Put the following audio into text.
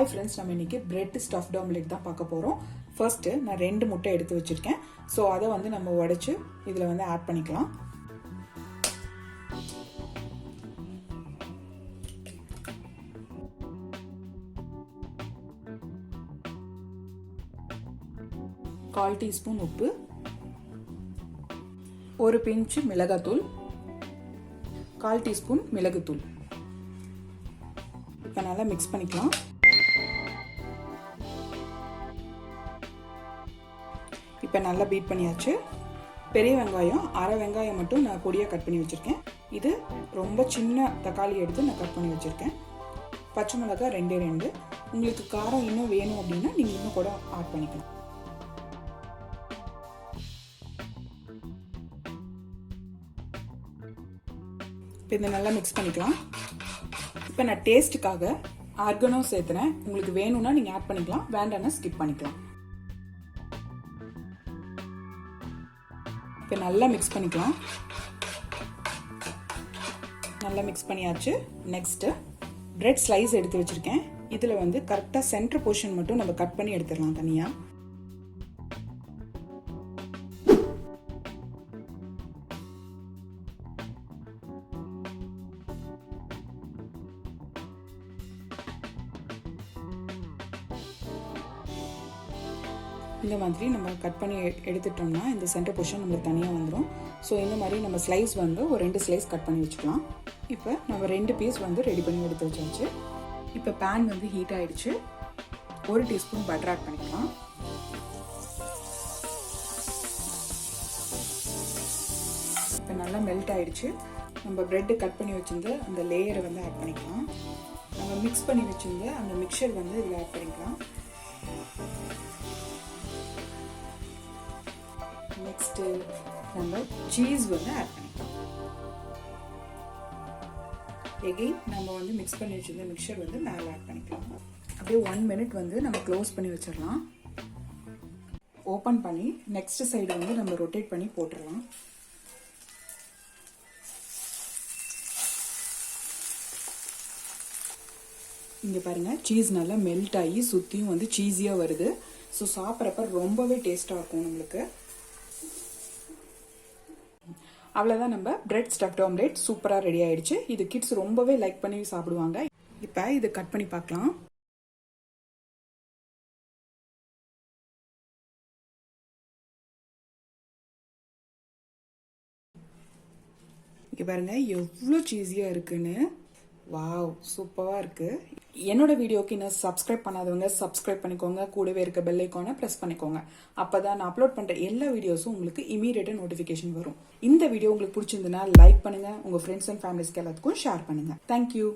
Hi friends, நம்ம இன்னைக்கு bread stuffed omelette தான் பார்க்க போகிறோம். ஃபர்ஸ்ட்டு நான் 2 முட்டை எடுத்து வச்சுருக்கேன். ஸோ அதை வந்து நம்ம உடைச்சு இதில் வந்து ஆட் பண்ணிக்கலாம். கால் டீஸ்பூன் உப்பு, ஒரு பிஞ்சு மிளகாத்தூள், கால் டீஸ்பூன் மிளகுத்தூள். இப்போ நல்லா மிக்ஸ் பண்ணிக்கலாம். இப்போ நல்லா பீட் பண்ணியாச்சு. பெரிய வெங்காயம் அரை வெங்காயம் மட்டும் நான் பொடியாக கட் பண்ணி வச்சுருக்கேன். இது ரொம்ப சின்ன தக்காளி எடுத்து நான் கட் பண்ணி வச்சுருக்கேன். பச்சை மிளகாய் 2 உங்களுக்கு காரம் இன்னும் வேணும் அப்படின்னா நீங்கள் இன்னும் கூட ஆட் பண்ணிக்கலாம். இப்போ இதை நல்லா மிக்ஸ் பண்ணிக்கலாம். இப்போ நான் டேஸ்ட்டுக்காக ஆர்கனோ சேர்த்துனேன். உங்களுக்கு வேணும்னா நீங்கள் ஆட் பண்ணிக்கலாம், வேண்டாம்னா ஸ்கிப் பண்ணிக்கலாம். இப்போ நல்லா மிக்ஸ் பண்ணிக்கலாம். நல்லா மிக்ஸ் பண்ணியாச்சு. நெக்ஸ்ட்டு பிரெட் ஸ்லைஸ் எடுத்து வச்சுருக்கேன். இதில் வந்து கரெக்டாக சென்டர் போர்ஷன் மட்டும் நம்ம கட் பண்ணி எடுத்துடலாம் தனியாக. இந்த மாதிரி நம்ம கட் பண்ணி எடுத்துட்டோம்னா இந்த சென்டர் போர்ஷன் நம்மளுக்கு தனியாக வந்துடும். ஸோ இந்த மாதிரி நம்ம ஸ்லைஸ் வந்து ஒரு 2 ஸ்லைஸ் கட் பண்ணி வச்சுக்கலாம். இப்போ நம்ம 2 பீஸ் வந்து ரெடி பண்ணி எடுத்து வச்சாச்சு. இப்போ பேன் வந்து ஹீட் ஆகிடுச்சு. 1 டீஸ்பூன் பட்டர் ஆட் பண்ணிக்கலாம். இப்போ நல்லா மெல்ட் ஆகிடுச்சு. நம்ம ப்ரெட்டு கட் பண்ணி வச்சுருந்து அந்த லேயரை வந்து ஆட் பண்ணிக்கலாம். நம்ம மிக்ஸ் பண்ணி வச்சுருந்து அந்த மிக்சர் வந்து இதில் ஆட் பண்ணிக்கலாம். நெக்ஸ்ட்டு நம்ம சீஸ் வந்து ஆட் பண்ணிக்கலாம். எகைன் நம்ம வந்து மிக்ஸ் பண்ணி வச்சிருந்த மிக்சர் வந்து மேலே ஆட் பண்ணிக்கலாம். அப்படியே 1 மினிட் வந்து நம்ம க்ளோஸ் பண்ணி வச்சிடலாம். ஓப்பன் பண்ணி நெக்ஸ்ட் சைடு வந்து நம்ம ரொட்டேட் பண்ணி போட்டுடலாம். இங்கே பாருங்கள், சீஸ் நல்லா மெல்ட் ஆகி சுற்றியும் வந்து சீஸியாக வருது. ஸோ சாப்பிட்றப்ப ரொம்பவே டேஸ்ட்டாக இருக்கும் நம்மளுக்கு. அவ்வளோதான், நம்ம பிரெட் ஸ்டஃப்ட் ஆம்லெட் சூப்பராக ரெடி ஆயிடுச்சு. இது கிட்ஸ் ரொம்பவே லைக் பண்ணி சாப்பிடுவாங்க. இப்போ இது கட் பண்ணி பார்க்கலாம். இங்கே பாருங்க எவ்வளோ சீஸியாக இருக்குன்னு. வாவ், சூப்பராக இருக்குது. என்னோட வீடியோக்கு இன்னும் சப்ஸ்கிரைப் பண்ணாதவங்க சப்ஸ்கிரைப் பண்ணிக்கோங்க. கூடவே இருக்க பெல் ஐக்கானை ப்ரெஸ் பண்ணிக்கோங்க. அப்போ தான் நான் அப்லோட் பண்ணுற எல்லா வீடியோஸும் உங்களுக்கு இமீடியட்டாக நோட்டிஃபிகேஷன் வரும். இந்த வீடியோ உங்களுக்கு பிடிச்சிருந்துன்னா லைக் பண்ணுங்கள். உங்கள் ஃப்ரெண்ட்ஸ் அண்ட் ஃபேமிலிஸ்க்கு எல்லாத்துக்கும் ஷேர் பண்ணுங்கள். தேங்க்யூ.